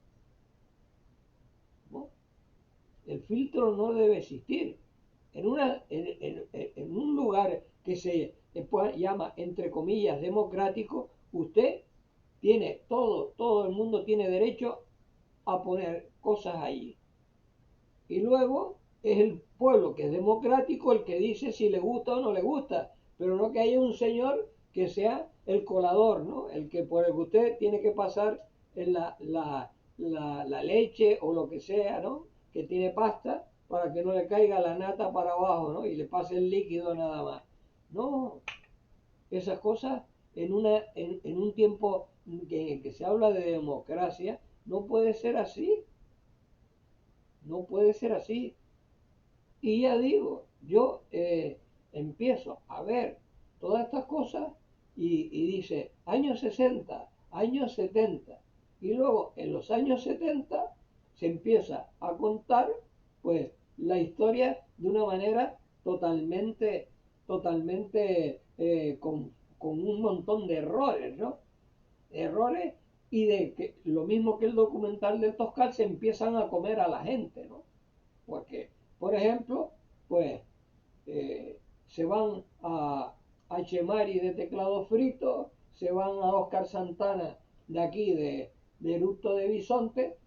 ¿no? El filtro no debe existir. En un lugar que se llama, entre comillas, democrático, usted tiene todo el mundo tiene derecho a poner cosas allí. Y luego es el pueblo que es democrático el que dice si le gusta o no le gusta, pero no que haya un señor que sea el colador, ¿no? El que por el que usted tiene que pasar en la leche o lo que sea, ¿no? Que tiene pasta para que no le caiga la nata para abajo, ¿no? Y le pase el líquido nada más. No, esas cosas en un tiempo que se habla de democracia, no puede ser así, no puede ser así. Y ya digo, yo empiezo a ver todas estas cosas y dice años 60, años 70. Y luego en los años 70 se empieza a contar pues la historia de una manera con un montón de errores, ¿no? Errores y de que lo mismo que el documental de Toscal se empiezan a comer a la gente, ¿no? Porque, por ejemplo, pues se van a Chemari de Teclado Frito, se van a Oscar Santana de aquí, de Eructo de Bisonte,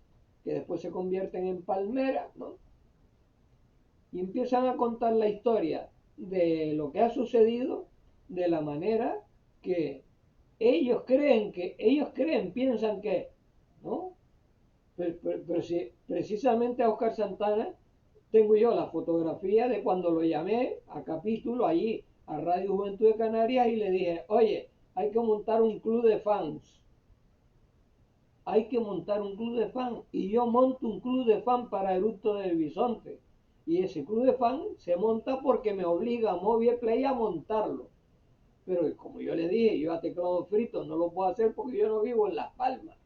que después se convierten en palmeras, ¿no? y empiezan a contar la historia de lo que ha sucedido de la manera que ellos creen, piensan que, ¿no? Pero si precisamente a Oscar Santana tengo yo la fotografía de cuando lo llamé a capítulo allí a Radio Juventud de Canarias y le dije, oye, hay que montar un club de fans. Hay que montar un club de fans. Y yo monto un club de fans para Eructo del Bisonte. Y ese club de fans se monta porque me obliga a Movie Play a montarlo. Pero como yo le dije, yo a teclado frito no lo puedo hacer porque yo no vivo en Las Palmas.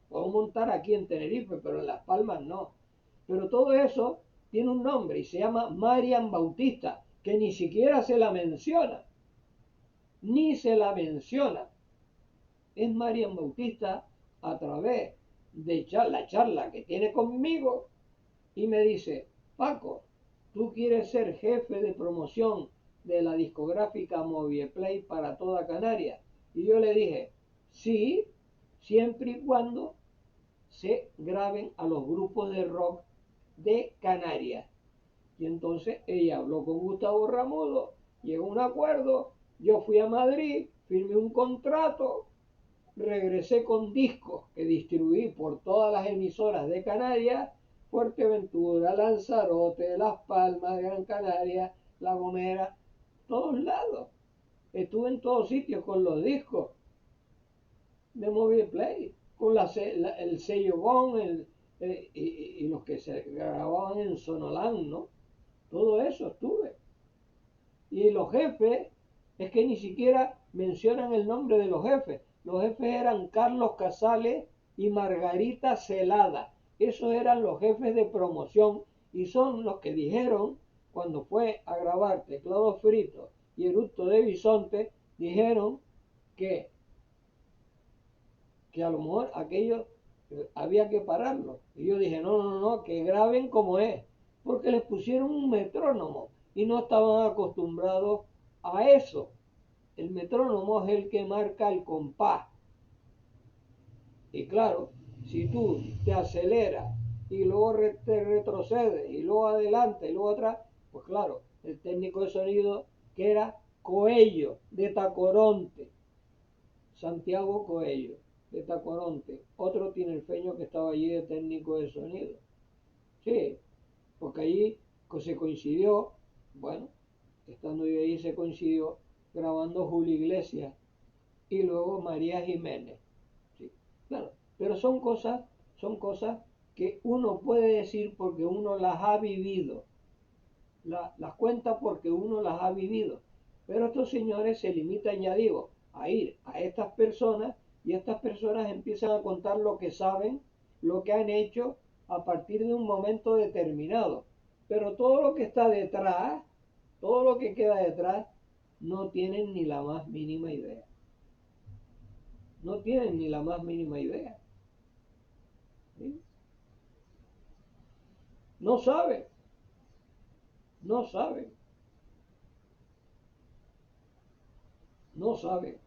Puedo montar aquí en Tenerife, pero en Las Palmas no. Pero todo eso tiene un nombre y se llama Marian Bautista, que ni siquiera se la menciona. Ni se la menciona. Es Marian Bautista a través de la charla que tiene conmigo y me dice, Paco, ¿tú quieres ser jefe de promoción de la discográfica Movieplay para toda Canarias? Y yo le dije, sí, siempre y cuando se graben a los grupos de rock de Canarias. Y entonces ella habló con Gustavo Ramudo, llegó a un acuerdo, yo fui a Madrid, firmé un contrato, regresé con discos que distribuí por todas las emisoras de Canarias, Fuerteventura, Lanzarote, Las Palmas, Gran Canaria, La Gomera, todos lados. Estuve en todos sitios con los discos de Mobile Play, con el sello GON y los que se grababan en Sonoland, ¿no? Todo eso estuve. Y los jefes, es que ni siquiera mencionan el nombre de los jefes. Los jefes eran Carlos Casales y Margarita Celada. Esos eran los jefes de promoción y son los que dijeron, cuando fue a grabar Teclado Frito y Eructo de Bisonte, dijeron que, que a lo mejor aquello había que pararlo. Y yo dije, no, que graben como es. Porque les pusieron un metrónomo y no estaban acostumbrados a eso. El metrónomo es el que marca el compás. Y claro, si tú te aceleras y luego te retrocedes y luego adelante y luego atrás, pues claro, el técnico de sonido que era Coello de Tacoronte, Santiago Coello de Tacoronte, otro tinerfeño que estaba allí de técnico de sonido. Sí, porque allí se coincidió, bueno, estando yo ahí se coincidió grabando Julio Iglesias y luego María Jiménez. Sí, claro, pero son cosas que uno puede decir porque uno las ha vivido, las cuenta porque uno las ha vivido. Pero estos señores se limitan, ya digo, a ir a estas personas y estas personas empiezan a contar lo que saben, lo que han hecho a partir de un momento determinado. Pero todo lo que está detrás, todo lo que queda detrás, no tienen ni la más mínima idea. No tienen ni la más mínima idea. ¿Sí? No saben, no saben, no saben.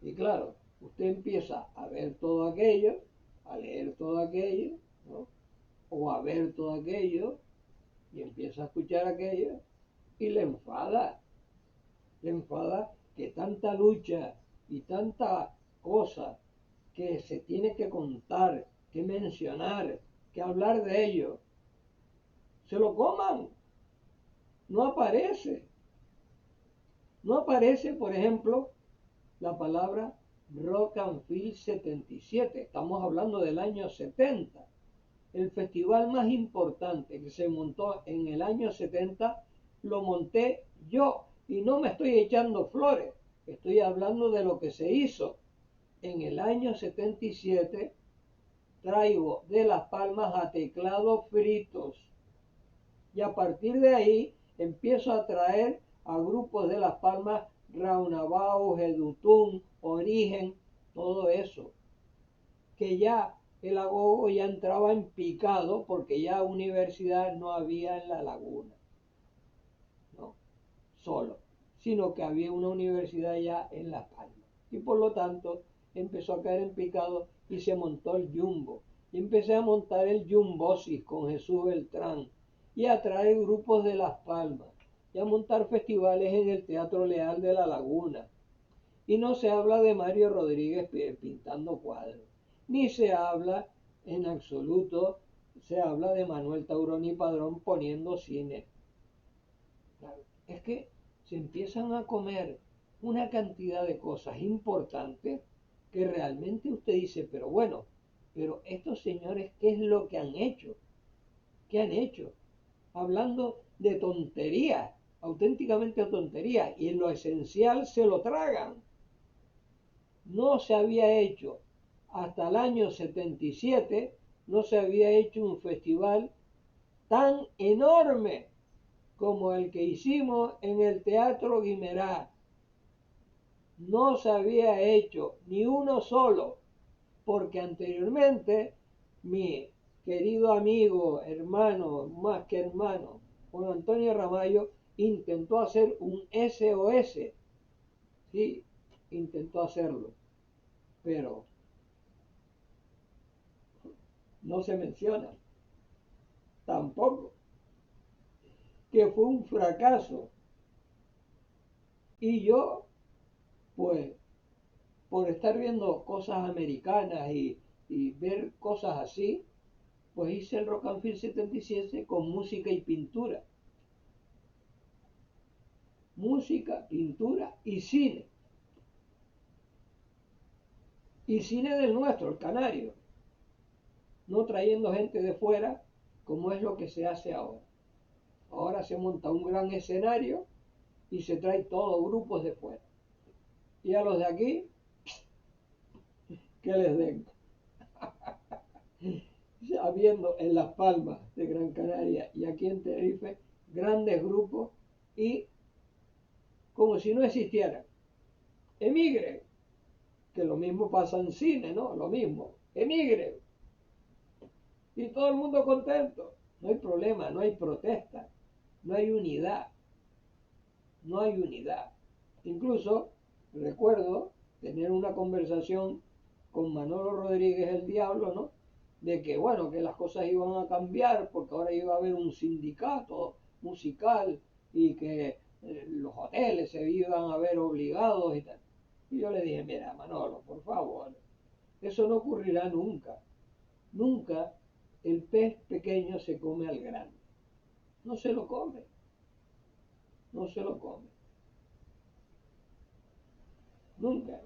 Y claro, usted empieza a ver todo aquello, a leer todo aquello, ¿no? O a ver todo aquello, y empieza a escuchar aquello, y le enfada que tanta lucha y tanta cosa que se tiene que contar, que mencionar, que hablar de ello, se lo coman, no aparece. No aparece, por ejemplo, la palabra Rock and Feel 77. Estamos hablando del año 70. El festival más importante que se montó en el año 70 lo monté yo. Y no me estoy echando flores. Estoy hablando de lo que se hizo. En el año 77 traigo de Las Palmas a Teclado Fritos. Y a partir de ahí empiezo a traer a grupos de Las Palmas, Raunabau, Edutún, Origen, todo eso. Que ya el agogo ya entraba en picado porque ya universidad no había en la laguna, ¿no? Solo, sino que había una universidad ya en Las Palmas. Y por lo tanto empezó a caer en picado y se montó el Jumbo. Y empecé a montar el Jumbosis con Jesús Beltrán. y a traer grupos de Las Palmas y a montar festivales en el Teatro Leal de La Laguna. Y no se habla de Mario Rodríguez pintando cuadros, ni se habla en absoluto, se habla de Manuel Taurón y Padrón poniendo cine. Claro, es que se empiezan a comer una cantidad de cosas importantes que realmente usted dice, pero bueno, pero estos señores, ¿qué es lo que han hecho? ¿Qué han hecho? Hablando de tonterías, auténticamente tonterías, y en lo esencial se lo tragan. No se había hecho hasta el año 77, no se había hecho un festival tan enorme como el que hicimos en el Teatro Guimerá. No se había hecho ni uno solo, porque anteriormente mi querido amigo, hermano, más que hermano, Juan Antonio Ramallo, intentó hacer un SOS, sí, intentó hacerlo, pero no se menciona, tampoco, que fue un fracaso. Y yo, pues, por estar viendo cosas americanas y ver cosas así, pues hice el Rock and Film 77 con música y pintura. Música, pintura y cine. Y cine del nuestro, el canario. No trayendo gente de fuera como es lo que se hace ahora. Ahora se monta un gran escenario y se trae todos grupos de fuera. Y a los de aquí, que les den. Habiendo en Las Palmas de Gran Canaria y aquí en Tenerife grandes grupos y como si no existieran. Emigren, que lo mismo pasa en cine, ¿no? Lo mismo. Emigren. Y todo el mundo contento. No hay problema, no hay protesta, no hay unidad. No hay unidad. Incluso recuerdo tener una conversación con Manolo Rodríguez el Diablo, ¿no? De que, bueno, que las cosas iban a cambiar porque ahora iba a haber un sindicato musical y que los hoteles se iban a ver obligados y tal. Y yo le dije, mira, Manolo, por favor, eso no ocurrirá nunca. Nunca el pez pequeño se come al grande. No se lo come, no se lo come. Nunca.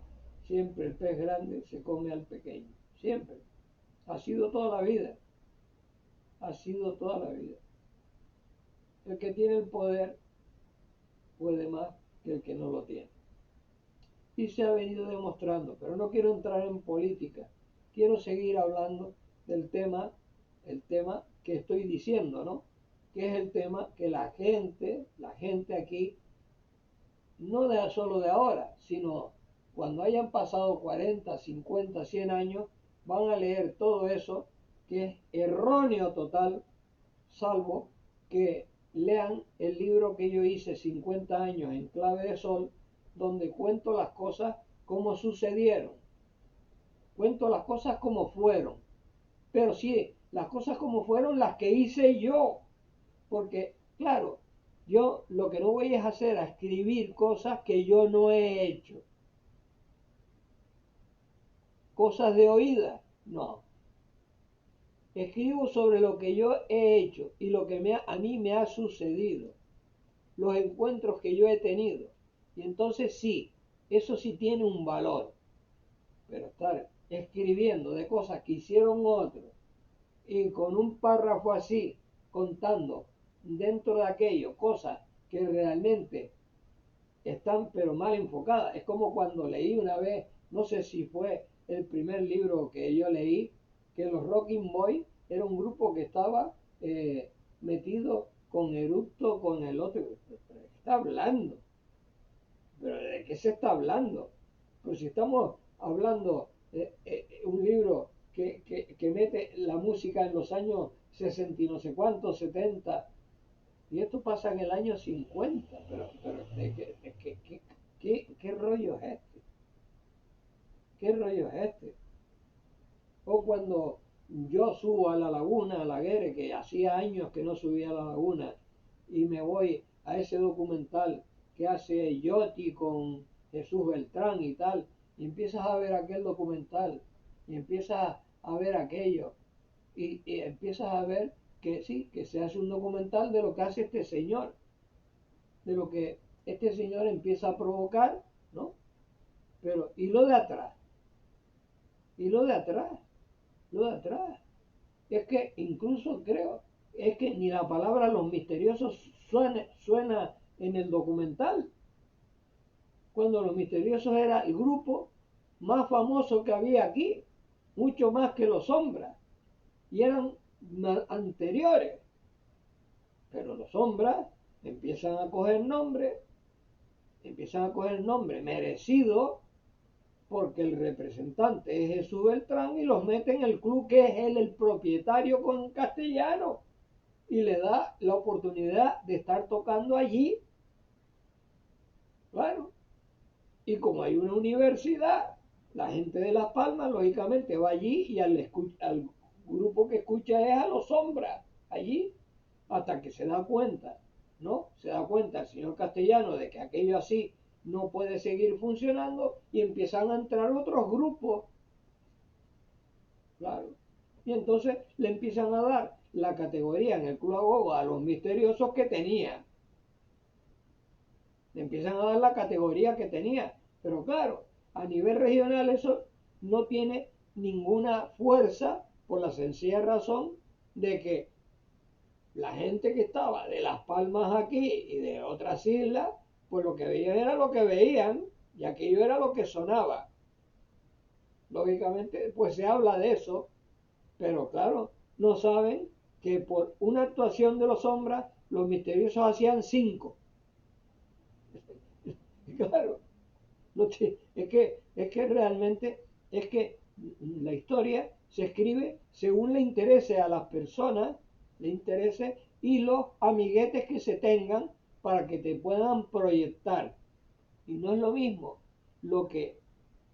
Siempre el pez grande se come al pequeño. Siempre. Ha sido toda la vida. Ha sido toda la vida. El que tiene el poder puede más que el que no lo tiene. Y se ha venido demostrando, pero no quiero entrar en política. Quiero seguir hablando del tema, el tema que estoy diciendo, ¿no? Que es el tema que la gente aquí, no de solo de ahora, sino cuando hayan pasado 40, 50, 100 años, van a leer todo eso que es erróneo total, salvo que lean el libro que yo hice 50 años en clave de sol, donde cuento las cosas como sucedieron, cuento las cosas como fueron, pero sí, las cosas como fueron las que hice yo, porque claro, yo lo que no voy es hacer a escribir cosas que yo no he hecho, cosas de oída, no. Escribo sobre lo que yo he hecho y lo que a mí me ha sucedido, los encuentros que yo he tenido. Y entonces sí, eso sí tiene un valor. Pero estar escribiendo de cosas que hicieron otros y con un párrafo así, contando dentro de aquello cosas que realmente están pero mal enfocadas. Es como cuando leí una vez, no sé si fue el primer libro que yo leí, que los Rocking Boys era un grupo que estaba metido con Erupto, con el otro. ¿Pero de qué está hablando? ¿Pero de qué se está hablando? Pues si estamos hablando de un libro que mete la música en los años 60 y no sé cuántos, 70, y esto pasa en el año 50, pero ¿qué rollo es este? ¿Qué rollo es este? O cuando yo subo a la laguna, a la Guere, que hacía años que no subía a la laguna, y me voy a ese documental que hace Yoti con Jesús Beltrán y tal, y empiezas a ver aquel documental, y empiezas a ver aquello, y empiezas a ver que sí, que se hace un documental de lo que hace este señor, de lo que este señor empieza a provocar, ¿no? Pero, y lo de atrás, y lo de atrás, lo de atrás. Es que incluso creo, es que ni la palabra los misteriosos suena en el documental, cuando los misteriosos era el grupo más famoso que había aquí, mucho más que los sombras, y eran anteriores, pero los sombras empiezan a coger nombre merecido porque el representante es Jesús Beltrán y los mete en el club que es él el propietario con castellano y le da la oportunidad de estar tocando allí. Claro. Y como hay una universidad, la gente de Las Palmas lógicamente va allí y al grupo que escucha es a los sombras allí, hasta que se da cuenta, ¿no? Se da cuenta el señor Castellano de que aquello así no puede seguir funcionando y empiezan a entrar otros grupos, claro. Y entonces le empiezan a dar la categoría en el Club Agogo a los misteriosos que tenía. Le empiezan a dar la categoría que tenía. Pero claro, a nivel regional eso no tiene ninguna fuerza por la sencilla razón de que la gente que estaba de Las Palmas aquí y de otras islas, pues lo que veían era lo que veían y aquello era lo que sonaba. Lógicamente, pues se habla de eso, pero claro, no saben que por una actuación de los sombras, los misteriosos hacían 5. Claro, no es que realmente, es que la historia se escribe según le interese a las personas, le interese y los amiguetes que se tengan para que te puedan proyectar. Y no es lo mismo lo que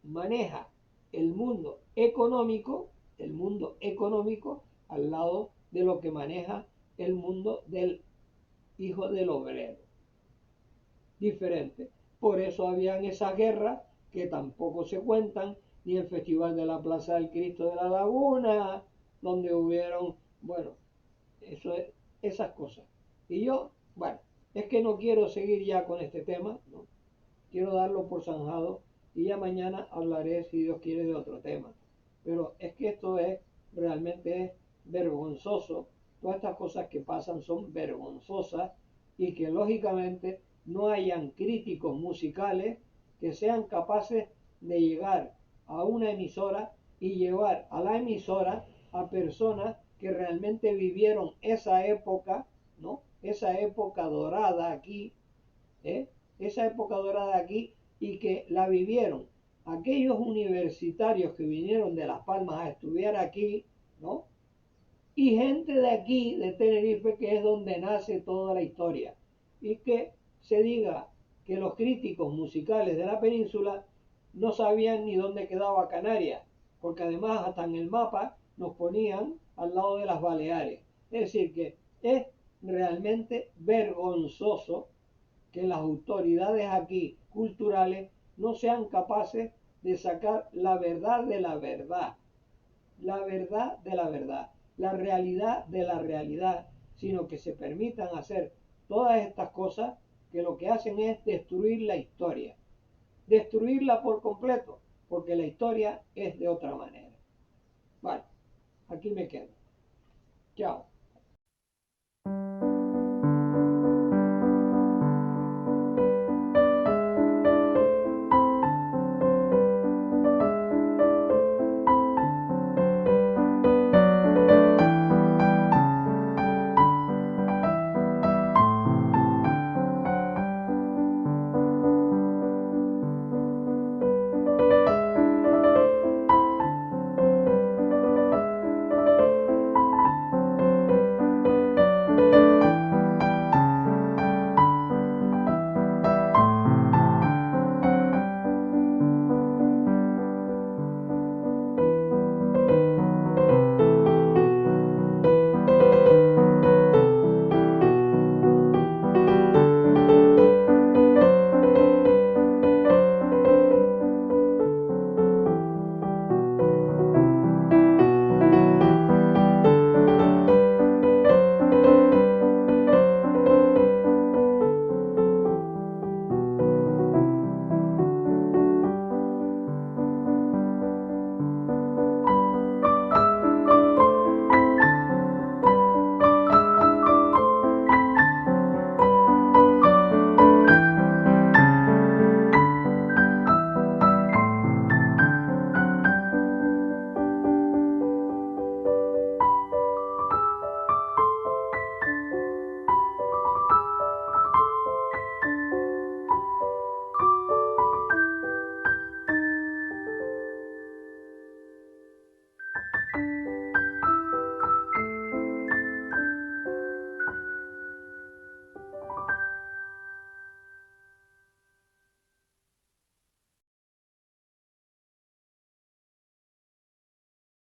maneja el mundo económico al lado de lo que maneja el mundo del hijo del obrero. Diferente. Por eso habían esas guerras que tampoco se cuentan, ni el Festival de la Plaza del Cristo de la Laguna, donde hubieron, bueno, eso es, esas cosas. Y yo, bueno, es que no quiero seguir ya con este tema, ¿no? Quiero darlo por zanjado y ya mañana hablaré, si Dios quiere, de otro tema. Pero es que esto es, realmente es vergonzoso. Todas estas cosas que pasan son vergonzosas y que lógicamente no hayan críticos musicales que sean capaces de llegar a una emisora y llevar a la emisora a personas que realmente vivieron esa época, ¿no? Esa época dorada aquí, ¿eh? Esa época dorada aquí y que la vivieron aquellos universitarios que vinieron de Las Palmas a estudiar aquí, ¿no? Y gente de aquí, de Tenerife, que es donde nace toda la historia. Y que se diga que los críticos musicales de la península no sabían ni dónde quedaba Canarias, porque además hasta en el mapa nos ponían al lado de las Baleares. Es decir, que es realmente vergonzoso que las autoridades aquí culturales no sean capaces de sacar la verdad de la verdad, la verdad de la verdad, la realidad de la realidad, sino que se permitan hacer todas estas cosas que lo que hacen es destruir la historia, destruirla por completo, porque la historia es de otra manera. Bueno, aquí me quedo. Chao.